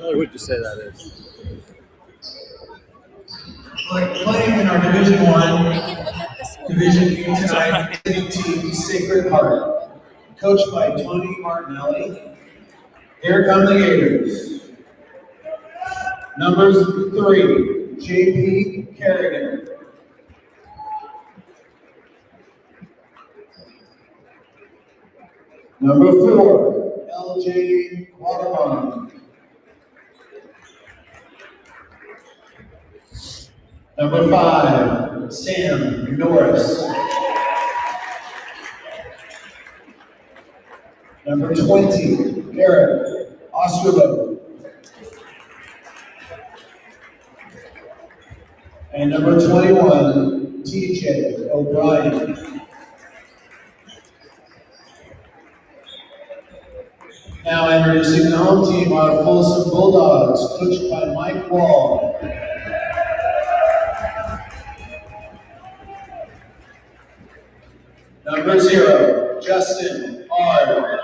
What would you say that is? Playing in our Division I, Division B tonight, team Sacred Heart, coached by Tony Martinelli. Here come the Gators. Numbers 3, J.P. Kerrigan. Number 4, L.J. Waterman. Number 5, Sam Norris. Number 20, Eric Osterloh. And number 21, TJ O'Brien. Now introducing the home team, our Folsom Bulldogs, coached by Mike Wall. Number 0, Justin R.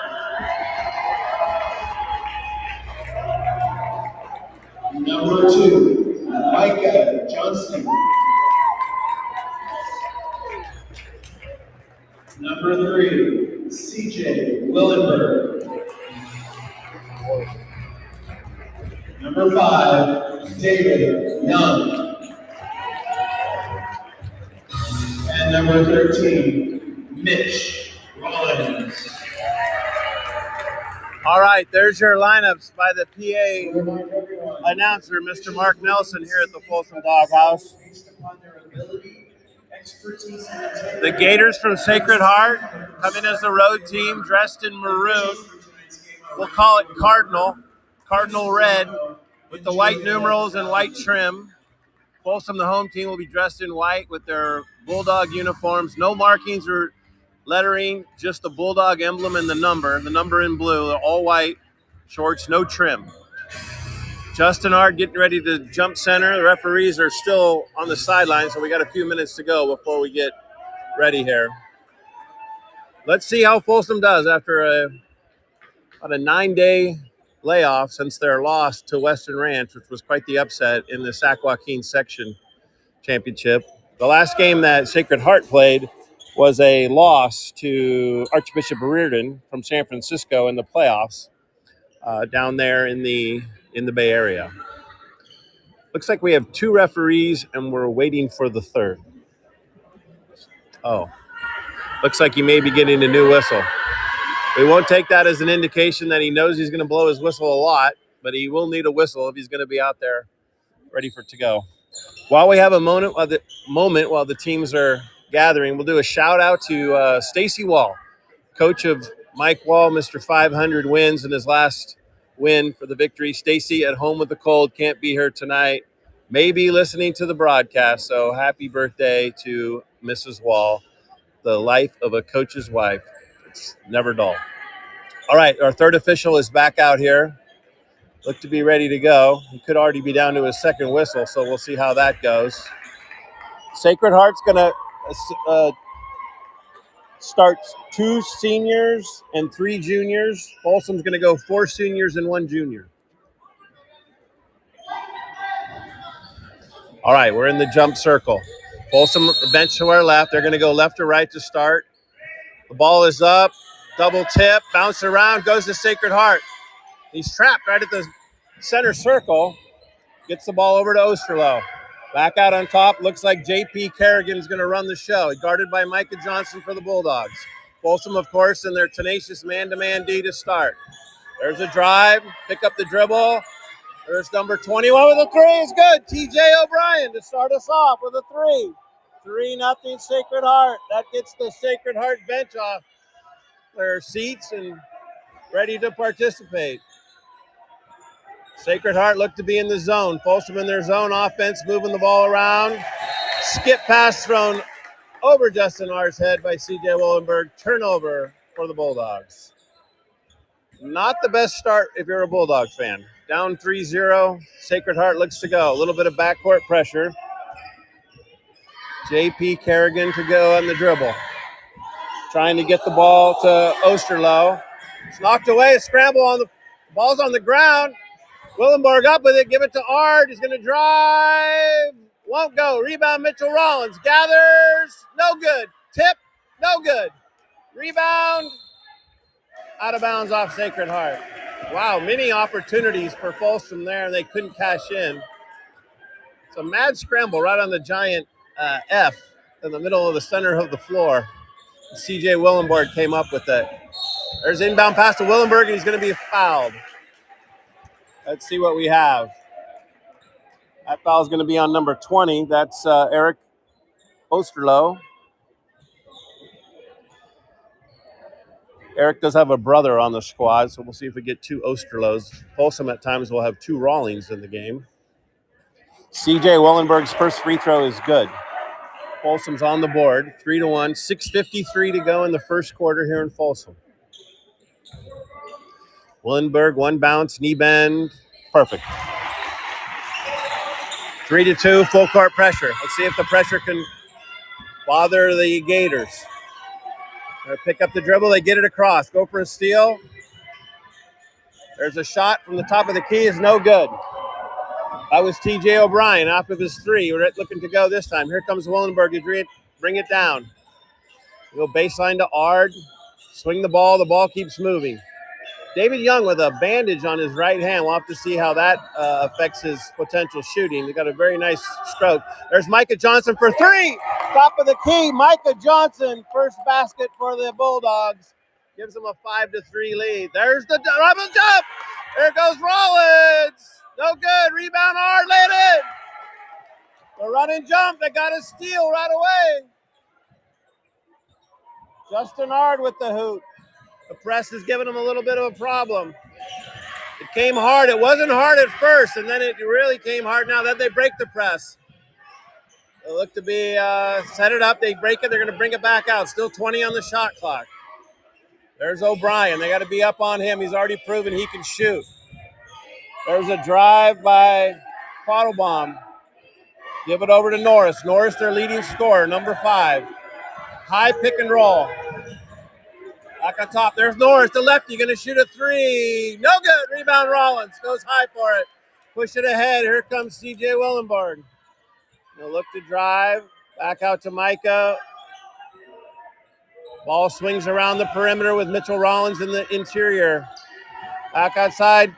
Number 2, Micah Johnson. Number 3, CJ Willenberg. Number 5, David Young. And number 13, Mitch Rollins. All right, there's your lineups by the PA announcer, Mr. Mark Nelson, here at the Folsom Doghouse. The Gators from Sacred Heart come in as the road team, dressed in maroon. We'll call it Cardinal red, with the white numerals and white trim. Folsom, the home team, will be dressed in white with their Bulldog uniforms. No markings or lettering, just the Bulldog emblem and the number in blue. They're all white shorts, no trim. Justin Ard getting ready to jump center. The referees are still on the sideline, so we got a few minutes to go before we get ready here. Let's see how Folsom does after about a 9-day layoff since their loss to Western Ranch, which was quite the upset in the Sac Joaquin section championship. The last game that Sacred Heart played was a loss to Archbishop Reardon from San Francisco in the playoffs down there in the Bay Area. Looks like we have 2 referees and we're waiting for the third. Oh, looks like he may be getting a new whistle. We won't take that as an indication that he knows he's going to blow his whistle a lot, but he will need a whistle if he's going to be out there ready for it to go. While we have a moment while the teams are gathering, we'll do a shout out to Stacy Wall, coach of Mike Wall, Mr. 500 wins in his last win for the victory. Stacy at home with the cold, can't be here tonight, may be listening to the broadcast, so happy birthday to Mrs. Wall, the life of a coach's wife. It's never dull. All right, our third official is back out here. Look to be ready to go. He could already be down to his second whistle, so we'll see how that goes. Sacred Heart's going to start 2 seniors and 3 juniors. Folsom's going to go 4 seniors and 1 junior. All right, we're in the jump circle. Folsom bench to our left. They're going to go left or right to start. The ball is up, double tip, bounce around, goes to Sacred Heart. He's trapped right at the center circle. Gets the ball over to Osterloh. Back out on top, looks like J.P. Kerrigan's going to run the show. Guarded by Micah Johnson for the Bulldogs. Folsom, of course, in their tenacious man-to-man D to start. There's a drive, pick up the dribble. There's number 21 with a 3. It's good. T.J. O'Brien to start us off with a 3. 3-0 Sacred Heart. That gets the Sacred Heart bench off their seats and ready to participate. Sacred Heart looked to be in the zone. Folsom in their zone offense, moving the ball around. Skip pass thrown over Justin R's head by C.J. Willenberg. Turnover for the Bulldogs. Not the best start if you're a Bulldog fan. Down 3-0. Sacred Heart looks to go. A little bit of backcourt pressure. J.P. Kerrigan to go on the dribble. Trying to get the ball to Osterloh. It's knocked away. A scramble on the ball's on the ground. Willenborg up with it. Give it to Ard. He's going to drive. Won't go. Rebound, Mitchell Rollins. Gathers. No good. Tip. No good. Rebound. Out of bounds off Sacred Heart. Wow, many opportunities for Folsom there. They couldn't cash in. It's a mad scramble right on the giant F in the middle of the center of the floor. CJ Willenborg came up with it. There's inbound pass to Willenberg, and he's going to be fouled. Let's see what we have. That foul is going to be on number 20. That's Eric Osterloh. Eric does have a brother on the squad, so we'll see if we get two Osterlohs. Folsom at times will have two Rawlings in the game. CJ Willenberg's first free throw is good. Folsom's on the board, 3-1, 6:53 to go in the first quarter here in Folsom. Willenberg, one bounce, knee bend, perfect. 3-2, full court pressure. Let's see if the pressure can bother the Gators. Pick up the dribble, they get it across. Go for a steal. There's a shot from the top of the key, is no good. That was TJ O'Brien off of his three. We're looking to go this time. Here comes Willenberg to bring it down. Go baseline to Ard. Swing the ball keeps moving. David Young with a bandage on his right hand. We'll have to see how that affects his potential shooting. He got a very nice stroke. There's Micah Johnson for three. Top of the key, Micah Johnson. First basket for the Bulldogs. Gives them a 5-3 lead. There's the double jump. There goes Rollins. No good. Rebound Ard, laid it. The run and jump. They got a steal right away. Justin Ard with the hoop. The press is giving them a little bit of a problem. It came hard. It wasn't hard at first, and then it really came hard now. Then they break the press. They look to be set it up. They break it. They're going to bring it back out. Still 20 on the shot clock. There's O'Brien. They got to be up on him. He's already proven he can shoot. There's a drive by Quattlebaum. Give it over to Norris. Norris, their leading scorer, number 5. High pick and roll. Back on top, there's Norris, the lefty, going to shoot a three. No good. Rebound Rollins. Goes high for it. Push it ahead. Here comes CJ Willenberg. They'll look to drive. Back out to Micah. Ball swings around the perimeter with Mitchell Rollins in the interior. Back outside.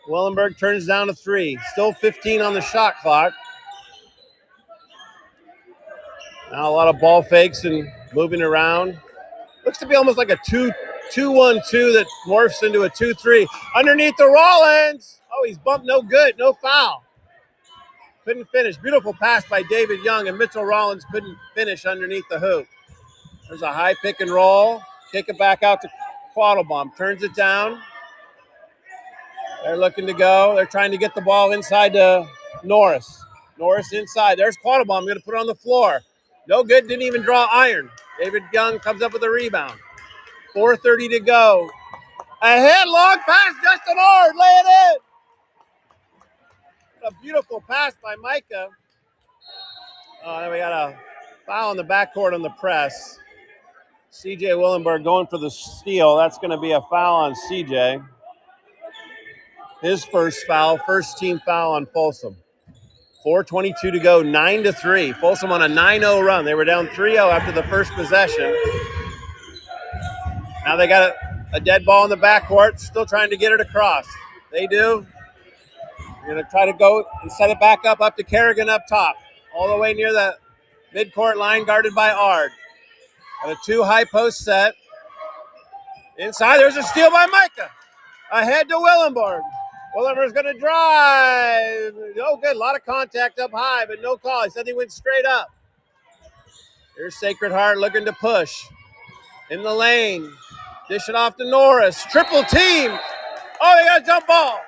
Willenberg turns down a 3. Still 15 on the shot clock. Now a lot of ball fakes and moving around. Looks to be almost like a 2-1-2 that morphs into a 2-3. Underneath the Rollins. Oh, he's bumped. No good. No foul. Couldn't finish. Beautiful pass by David Young, and Mitchell Rollins couldn't finish underneath the hoop. There's a high pick and roll. Kick it back out to Quattlebaum. Turns it down. They're looking to go. They're trying to get the ball inside to Norris. Norris inside. There's Quattlebaum. Going to put it on the floor. No good. Didn't even draw iron. David Young comes up with a rebound. 4:30 to go. Ahead, long pass, Justin Ard, lay it in. A beautiful pass by Micah. Then we got a foul in the backcourt on the press. CJ Willenberg going for the steal. That's going to be a foul on CJ. His first foul, first team foul on Folsom. 4:22 to go, 9-3. Folsom on a 9-0 run. They were down 3-0 after the first possession. Now they got a dead ball in the backcourt, still trying to get it across. They do. They're going to try to go and set it back up to Kerrigan up top, all the way near the midcourt line, guarded by Ard. Got a 2 high post set. Inside, there's a steal by Micah. Ahead to Willenberg. Willenberg's going to drive. No good. A lot of contact up high, but no call. He said he went straight up. Here's Sacred Heart looking to push. In the lane. Dish it off to Norris. Triple team. Oh, they got a jump ball.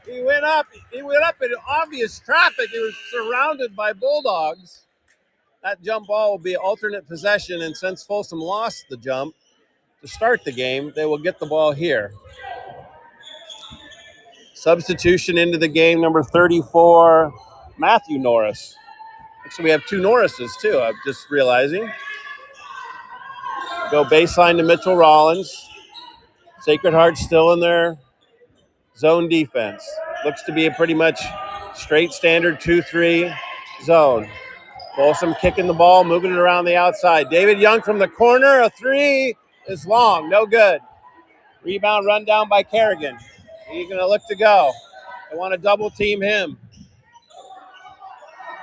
He went up in obvious traffic. He was surrounded by Bulldogs. That jump ball will be alternate possession, and since Folsom lost the jump to start the game, they will get the ball here. Substitution into the game, number 34, Matthew Norris. Actually, we have 2 Norrises, too, I'm just realizing. Go baseline to Mitchell Rollins. Sacred Heart still in their zone defense. Looks to be a pretty much straight standard 2-3 zone. Folsom kicking the ball, moving it around the outside. David Young from the corner, a three is long, no good. Rebound run down by Kerrigan. He's going to look to go. They want to double team him.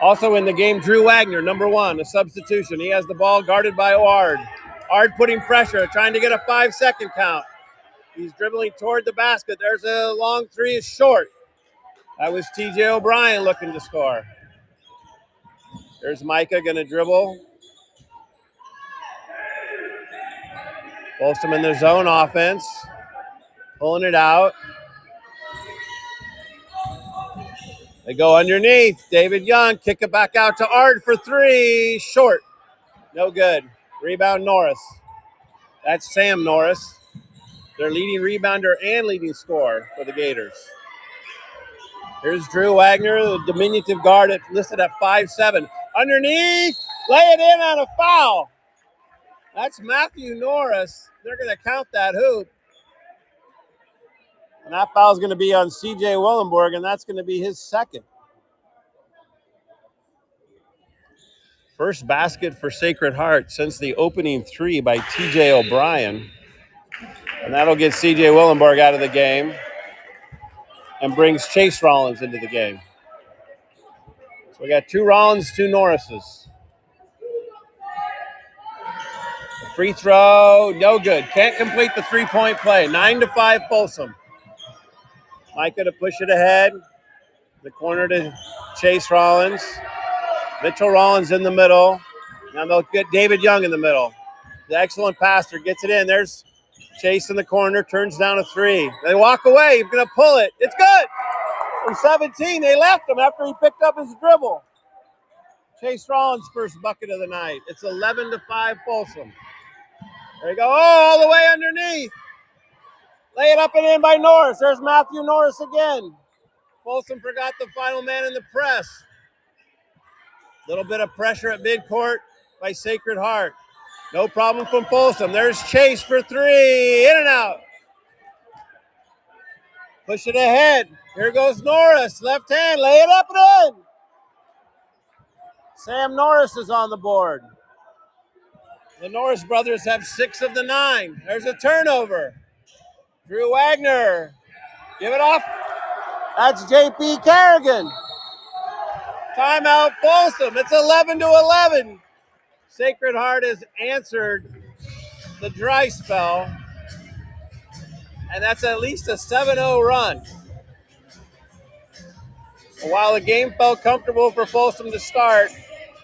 Also in the game, Drew Wagner, number 1, a substitution. He has the ball guarded by Ard. Ard putting pressure, trying to get a 5-second count. He's dribbling toward the basket. There's a long three, is short. That was TJ O'Brien looking to score. There's Micah going to dribble. Folsom in their zone offense. Pulling it out. They go underneath. David Young, kick it back out to Ard for three. Short. No good. Rebound Norris. That's Sam Norris, their leading rebounder and leading scorer for the Gators. Here's Drew Wagner, the diminutive guard listed at 5'7". Underneath, lay it in on a foul. That's Matthew Norris. They're going to count that hoop. And that foul is going to be on C.J. Willenborg, and that's going to be his second. First basket for Sacred Heart since the opening three by T.J. O'Brien. And that'll get C.J. Willenborg out of the game and brings Chase Rollins into the game. So we got 2 Rollins, 2 Norrises. The free throw, no good. Can't complete the three-point play. 9-5 Folsom. Micah to push it ahead. The corner to Chase Rollins. Mitchell Rollins in the middle. Now they'll get David Young in the middle. The excellent passer gets it in. There's Chase in the corner, turns down a three. They walk away. He's going to pull it. It's good. From 17, they left him after he picked up his dribble. Chase Rollins' first bucket of the night. It's 11-5 Folsom. There you go. Oh, all the way underneath. Lay it up and in by Norris. There's Matthew Norris again. Folsom forgot the final man in the press. Little bit of pressure at midcourt by Sacred Heart. No problem from Folsom. There's Chase for three. In and out. Push it ahead. Here goes Norris. Left hand. Lay it up and in. Sam Norris is on the board. The Norris brothers have 6 of the 9. There's a turnover. Drew Wagner. Give it off. That's J.P. Kerrigan. Timeout Folsom. It's 11-11. Sacred Heart has answered the dry spell. And that's at least a 7-0 run. While the game felt comfortable for Folsom to start,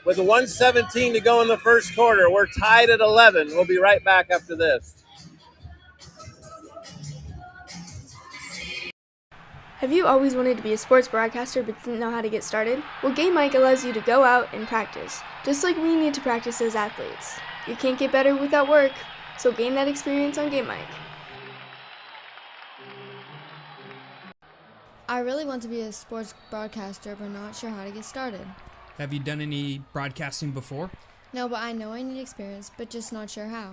with 1:17 to go in the first quarter, we're tied at 11. We'll be right back after this. Have you always wanted to be a sports broadcaster but didn't know how to get started? Well, Game Mic allows you to go out and practice, just like we need to practice as athletes. You can't get better without work, so gain that experience on Game Mic. I really want to be a sports broadcaster, but not sure how to get started. Have you done any broadcasting before? No, but I know I need experience, but just not sure how.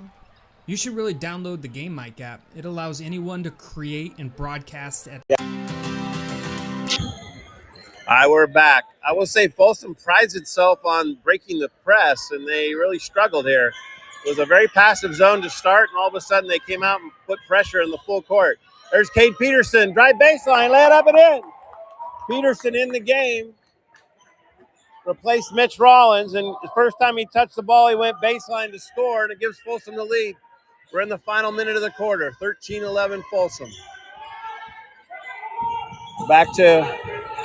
You should really download the Game Mic app. It allows anyone to create and broadcast at... We're back. I will say Folsom prides itself on breaking the press, and they really struggled here. It was a very passive zone to start, and all of a sudden they came out and put pressure in the full court. There's Cade Peterson, drive baseline, lay it up and in. Peterson in the game. Replaced Mitch Rollins, and the first time he touched the ball, he went baseline to score, and it gives Folsom the lead. We're in the final minute of the quarter, 13-11 Folsom. Back to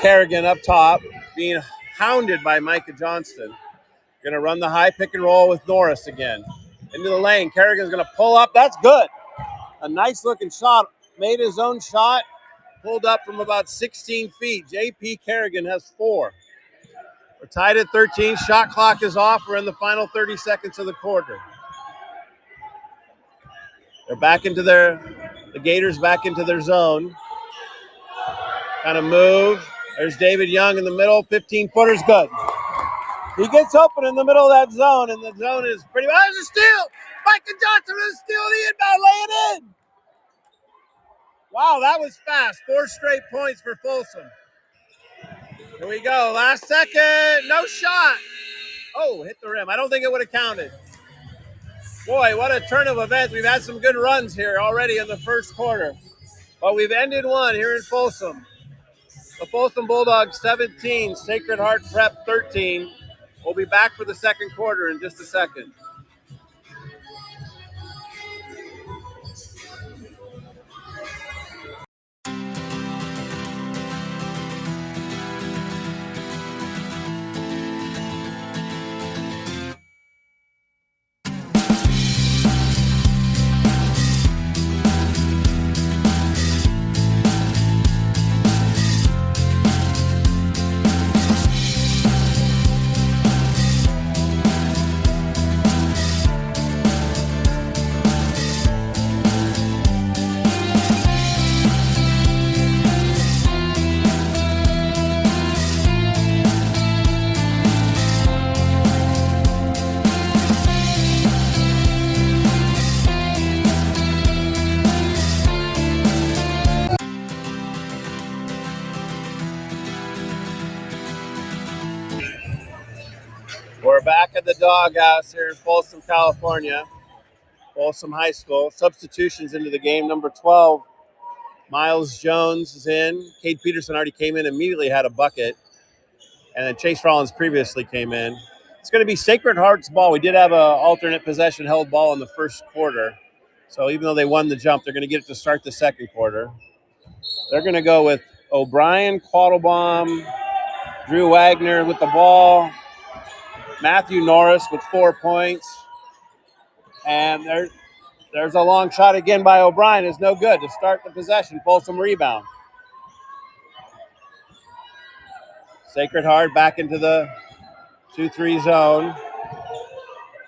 Kerrigan up top, being hounded by Micah Johnston. Going to run the high pick and roll with Norris again. Into the lane, Kerrigan's going to pull up. That's good. A nice-looking shot. Made his own shot, pulled up from about 16 feet. J.P. Kerrigan has 4. We're tied at 13. Shot clock is off. We're in the final 30 seconds of the quarter. They're back into the Gators back into their zone. Kind of move. There's David Young in the middle. 15-footer's good. He gets open in the middle of that zone, and the zone is pretty much a steal. Micah Johnson will steal the inbound, lay it in. Wow, that was fast. 4 straight points for Folsom. Here we go. Last second. No shot. Oh, hit the rim. I don't think it would have counted. Boy, what a turn of events. We've had some good runs here already in the first quarter. But we've ended one here in Folsom. The Folsom Bulldogs 17, Sacred Heart Prep 13. We'll be back for the second quarter in just a second. We're back at the doghouse here in Folsom, California. Folsom High School. Substitutions into the game. Number 12, Miles Jones is in. Cade Peterson already came in, immediately had a bucket. And then Chase Rollins previously came in. It's going to be Sacred Heart's ball. We did have an alternate possession held ball in the first quarter. So even though they won the jump, they're going to get it to start the second quarter. They're going to go with O'Brien, Quattlebaum, Drew Wagner with the ball, Matthew Norris with 4 points. And there's a long shot again by O'Brien. It's no good to start the possession. Folsom rebound. Sacred Heart back into the 2-3 zone.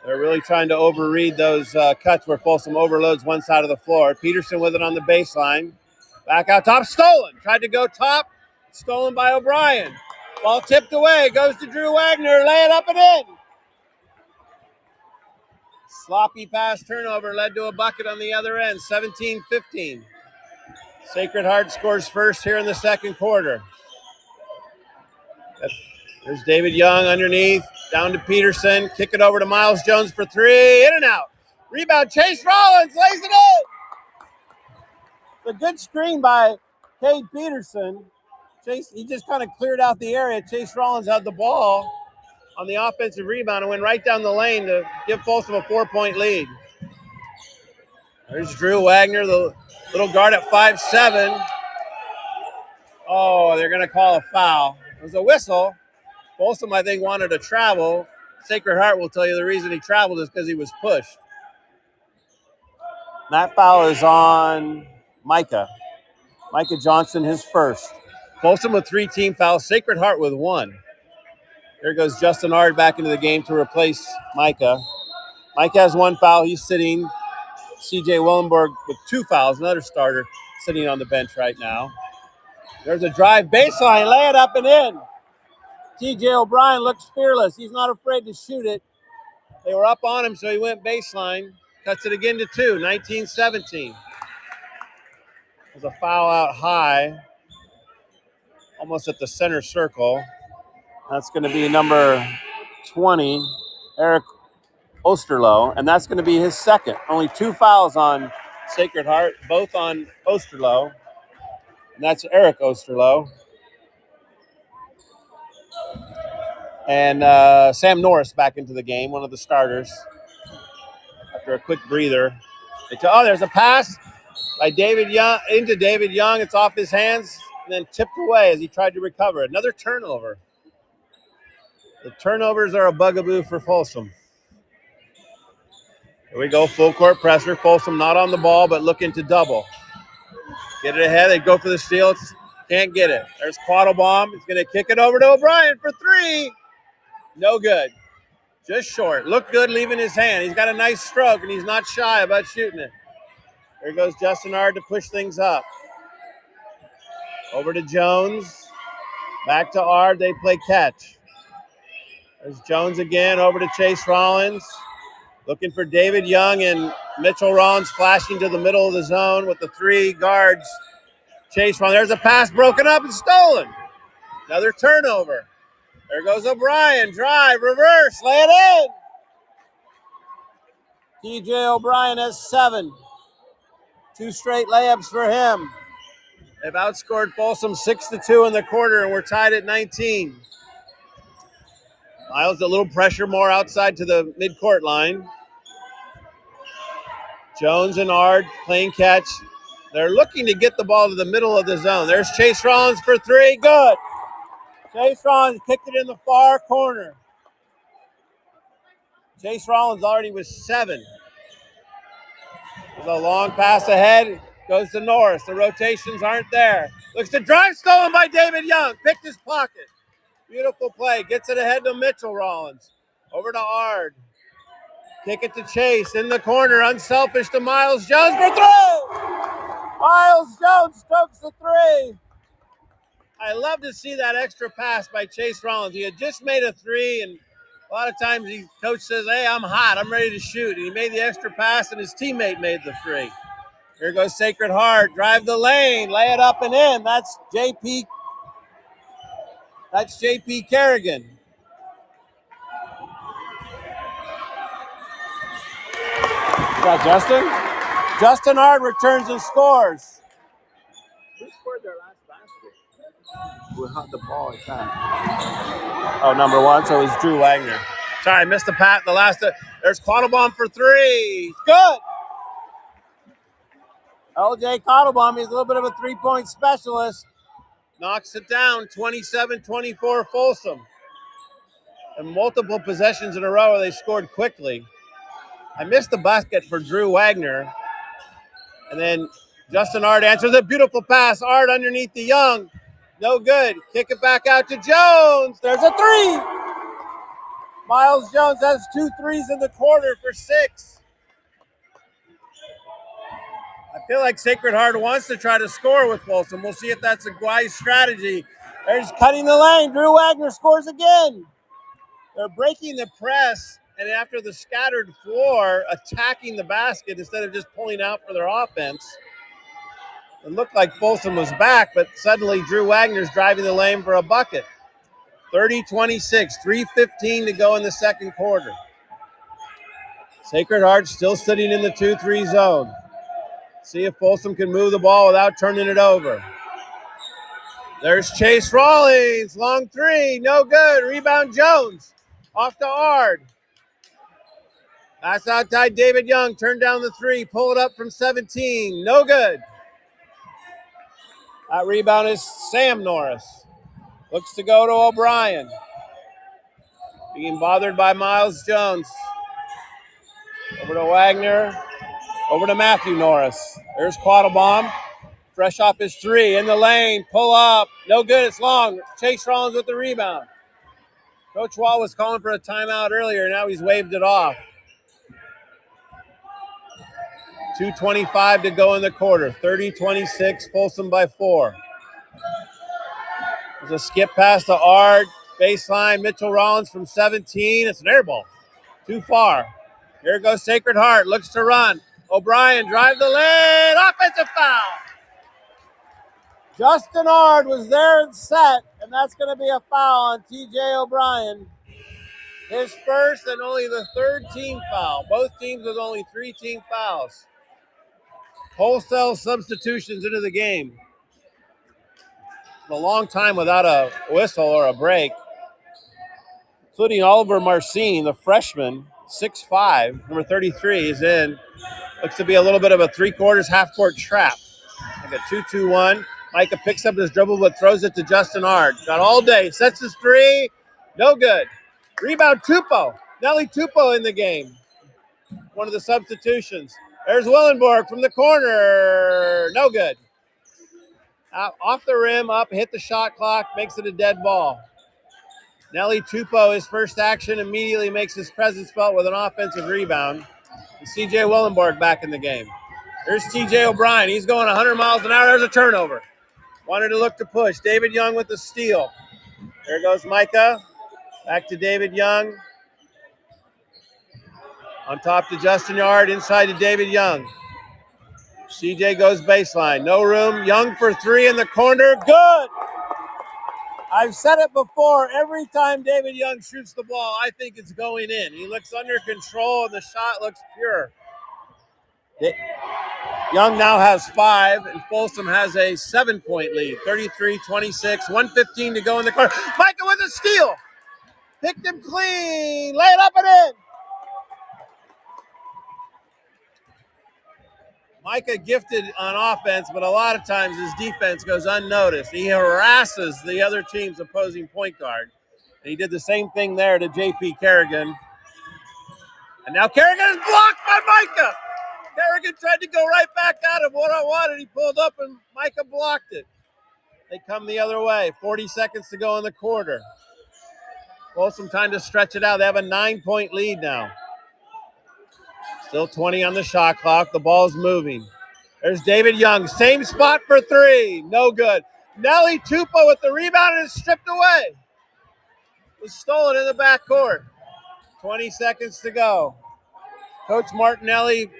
They're really trying to overread those cuts where Folsom overloads one side of the floor. Peterson with it on the baseline. Back out top, stolen. Tried to go top, stolen by O'Brien. Ball tipped away, goes to Drew Wagner. Lay it up and in. Sloppy pass turnover led to a bucket on the other end, 17-15. Sacred Heart scores first here in the second quarter. There's David Young underneath, down to Peterson. Kick it over to Miles Jones for 3. In and out. Rebound, Chase Rollins lays it in. A good screen by Cade Peterson. Chase, he just kind of cleared out the area. Chase Rollins had the ball on the offensive rebound and went right down the lane to give Folsom a 4-point lead. There's Drew Wagner, the little guard at 5'7". Oh, they're going to call a foul. It was a whistle. Folsom, I think, wanted to travel. Sacred Heart will tell you the reason he traveled is because he was pushed. That foul is on Micah. Micah Johnson, his first. Folsom with 3 team fouls. Sacred Heart with 1. Here goes Justin Ard back into the game to replace Micah. Micah has 1 foul. He's sitting. C.J. Willenberg with 2 fouls, another starter sitting on the bench right now. There's a drive baseline. Lay it up and in. T.J. O'Brien looks fearless. He's not afraid to shoot it. They were up on him, so he went baseline. Cuts it again to 2, 19-17. There's a foul out high, almost at the center circle. That's going to be number 20, Eric Osterloh, and that's going to be his second. Only 2 fouls on Sacred Heart, both on Osterloh, and that's Eric Osterloh. And Sam Norris back into the game, one of the starters. After a quick breather. There's a pass by David Young into David Young. It's off his hands and then tipped away as he tried to recover. Another turnover. The turnovers are a bugaboo for Folsom. Here we go, full court pressure. Folsom not on the ball, but looking to double. Get it ahead. They go for the steal. Can't get it. There's Quattlebaum. He's going to kick it over to O'Brien for 3. No good. Just short. Looked good leaving his hand. He's got a nice stroke, and he's not shy about shooting it. There goes Justin Ard to push things up. Over to Jones. Back to Ard. They play catch. There's Jones again. Over to Chase Rollins. Looking for David Young and Mitchell Rollins flashing to the middle of the zone with the 3 guards Chase run. There's a pass broken up and stolen. Another turnover. There goes O'Brien. Drive, reverse, lay it in. TJ O'Brien has 7. 2 straight layups for him. They've outscored Folsom 6-2 in the quarter, and we're tied at 19. Miles, a little pressure more outside to the midcourt line. Jones and Ard playing catch. They're looking to get the ball to the middle of the zone. There's Chase Rollins for 3. Good. Chase Rollins kicked it in the far corner. Chase Rollins already was 7. There's a long pass ahead. Goes to Norris. The rotations aren't there. Looks to drive, stolen by David Young. Picked his pocket. Beautiful play. Gets it ahead to Mitchell Rollins. Over to Ard. Kick it to Chase. In the corner. Unselfish to Miles Jones for 3. Miles Jones strokes the 3. I love to see that extra pass by Chase Rollins. He had just made a 3, and a lot of times coach says, hey, I'm hot. I'm ready to shoot. And he made the extra pass, and his teammate made the 3. Here goes Sacred Heart. Drive the lane. Lay it up and in. That's JP Kerrigan. Is that Justin? Justin Hard returns and scores. Who scored their last basket? Who hung the ball like that? Oh, number 1. So it was Drew Wagner. Sorry, I missed the pat. The last. There's Quattlebaum for 3. Good. LJ Quattlebaum, he's a little bit of a 3-point specialist. Knocks it down, 27-24 Folsom. And multiple possessions in a row where they scored quickly. I missed the basket for Drew Wagner. And then Justin Ard answers a beautiful pass. Ard underneath the Young. No good. Kick it back out to Jones. There's a 3. Miles Jones has 2 threes in the quarter for 6. I feel like Sacred Heart wants to try to score with Folsom. We'll see if that's a wise strategy. There's cutting the lane. Drew Wagner scores again. They're breaking the press, and after the scattered floor, attacking the basket instead of just pulling out for their offense. It looked like Folsom was back, but suddenly Drew Wagner's driving the lane for a bucket. 30-26, 3:15 to go in the second quarter. Sacred Heart still sitting in the 2-3 zone. See if Folsom can move the ball without turning it over. There's Chase Rollins. Long 3. No good. Rebound Jones. Off to Ard. Pass outside David Young. Turn down the 3. Pull it up from 17. No good. That rebound is Sam Norris. Looks to go to O'Brien. Being bothered by Miles Jones. Over to Wagner. Over to Matthew Norris. There's Quattlebaum. Fresh off his 3. In the lane. Pull up. No good. It's long. Chase Rollins with the rebound. Coach Wall was calling for a timeout earlier. Now he's waved it off. 2:25 to go in the quarter. 30-26. Folsom by 4. There's a skip pass to Ard. Baseline. Mitchell Rollins from 17. It's an air ball. Too far. Here goes Sacred Heart. Looks to run. O'Brien drive the lane. Offensive foul. Justin Ard was there and set, and that's going to be a foul on TJ O'Brien. His first and only the 3rd team foul. Both teams with only 3 team fouls. Wholesale substitutions into the game. A long time without a whistle or a break, including Oliver Marcin, the freshman, 6'5", number 33, is in. Looks to be a little bit of a 3/4 half-court trap. Like a 2-2-1. Micah picks up his dribble but throws it to Justin Ard. Got all day. Sets his 3. No good. Rebound Tupou. Nelly Tupou in the game. One of the substitutions. There's Willenborg from the corner. No good. Off the rim, up, hit the shot clock, makes it a dead ball. Nelly Tupou, his first action, immediately makes his presence felt with an offensive rebound. And C.J. Willenborg back in the game. Here's T.J. O'Brien. He's going 100 miles an hour. There's a turnover. Wanted to look to push. David Young with the steal. There goes Micah. Back to David Young. On top to Justin Yard. Inside to David Young. CJ goes baseline. No room. Young for three in the corner. Good. I've said it before. Every time David Young shoots the ball, I think it's going in. He looks under control, and the shot looks pure. Young now has 5, and Folsom has a 7-point lead. 33-26, 1:15 to go in the quarter. Micah with a steal. Picked him clean. Lay it up and in. Micah gifted on offense, but a lot of times his defense goes unnoticed. He harasses the other team's opposing point guard. And he did the same thing there to J.P. Kerrigan. And now Kerrigan is blocked by Micah. Kerrigan tried to go right back at him one-on-one, and he pulled up, and Micah blocked it. They come the other way. 40 seconds to go in the quarter. Folsom time to stretch it out. They have a 9-point lead now. Still 20 on the shot clock. The ball's moving. There's David Young. Same spot for 3. No good. Nelly Tupa with the rebound, and it's stripped away. It was stolen in the backcourt. 20 seconds to go. Coach Martinelli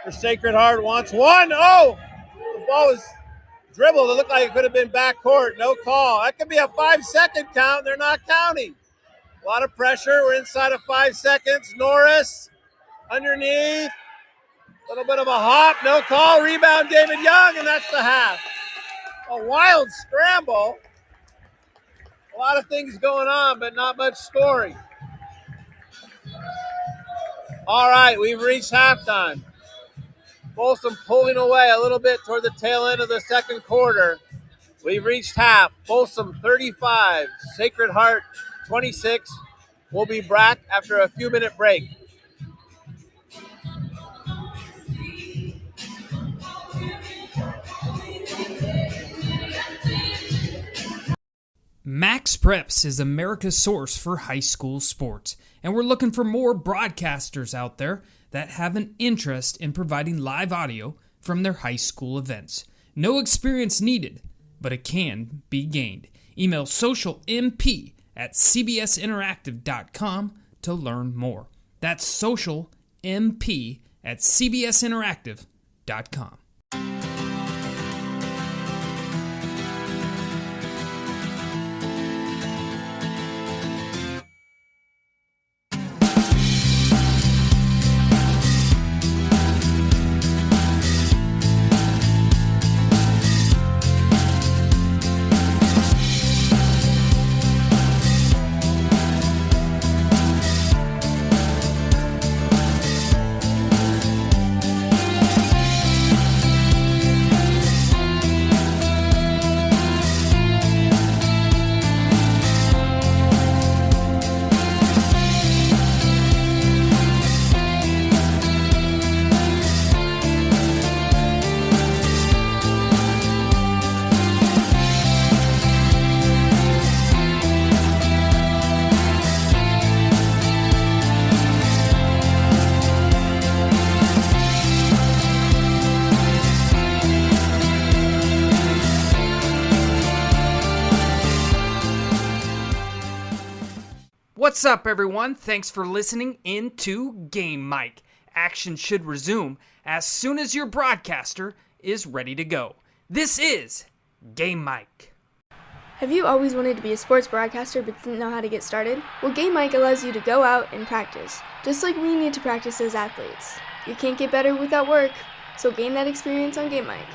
for Sacred Heart wants one. Oh! The ball was dribbled. It looked like it could have been backcourt. No call. That could be a 5-second count. They're not counting. A lot of pressure. We're inside of 5 seconds. Norris underneath. A little bit of a hop. No call. Rebound David Young, and that's the half. A wild scramble. A lot of things going on, but not much scoring. All right, we've reached halftime. Folsom pulling away a little bit toward the tail end of the second quarter. We've reached half. Folsom 35, Sacred Heart 26. We'll be back after a few-minute break. Max Preps is America's source for high school sports, and we're looking for more broadcasters out there that have an interest in providing live audio from their high school events. No experience needed, but it can be gained. Email socialmp@cbsinteractive.com to learn more. That's socialmp@cbsinteractive.com. What's up, everyone? Thanks for listening into Game Mic. Action should resume as soon as your broadcaster is ready to go. This is Game Mic. Have you always wanted to be a sports broadcaster but didn't know how to get started? Well, Game Mic allows you to go out and practice, just like we need to practice as athletes. You can't get better without work, so gain that experience on Game Mic.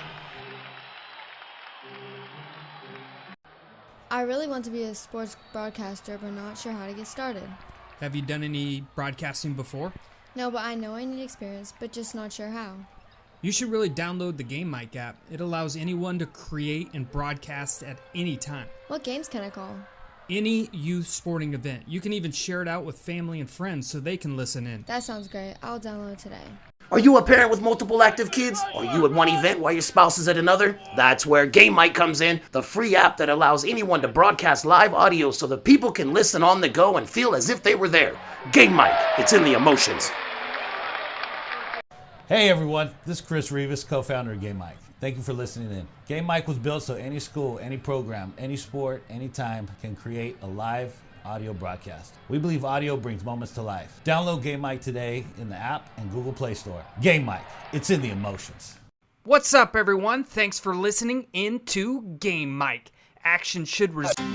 I really want to be a sports broadcaster, but not sure how to get started. Have you done any broadcasting before? No, but I know I need experience, but just not sure how. You should really download the Game Mic app. It allows anyone to create and broadcast at any time. What games can I call? Any youth sporting event. You can even share it out with family and friends so they can listen in. That sounds great. I'll download it today. Are you a parent with multiple active kids? Are you at one event while your spouse is at another? That's where Game Mic comes in, the free app that allows anyone to broadcast live audio so that people can listen on the go and feel as if they were there. Game Mic, it's in the emotions. Hey everyone, this is Chris Rivas, co-founder of Game Mic. Thank you for listening in. Game Mic was built so any school, any program, any sport, anytime can create a live audio broadcast. We believe audio brings moments to life. Download Game Mic today in the app and Google Play Store. Game Mic, it's in the emotions. What's up, everyone? Thanks for listening in to Game Mike. Action should resume.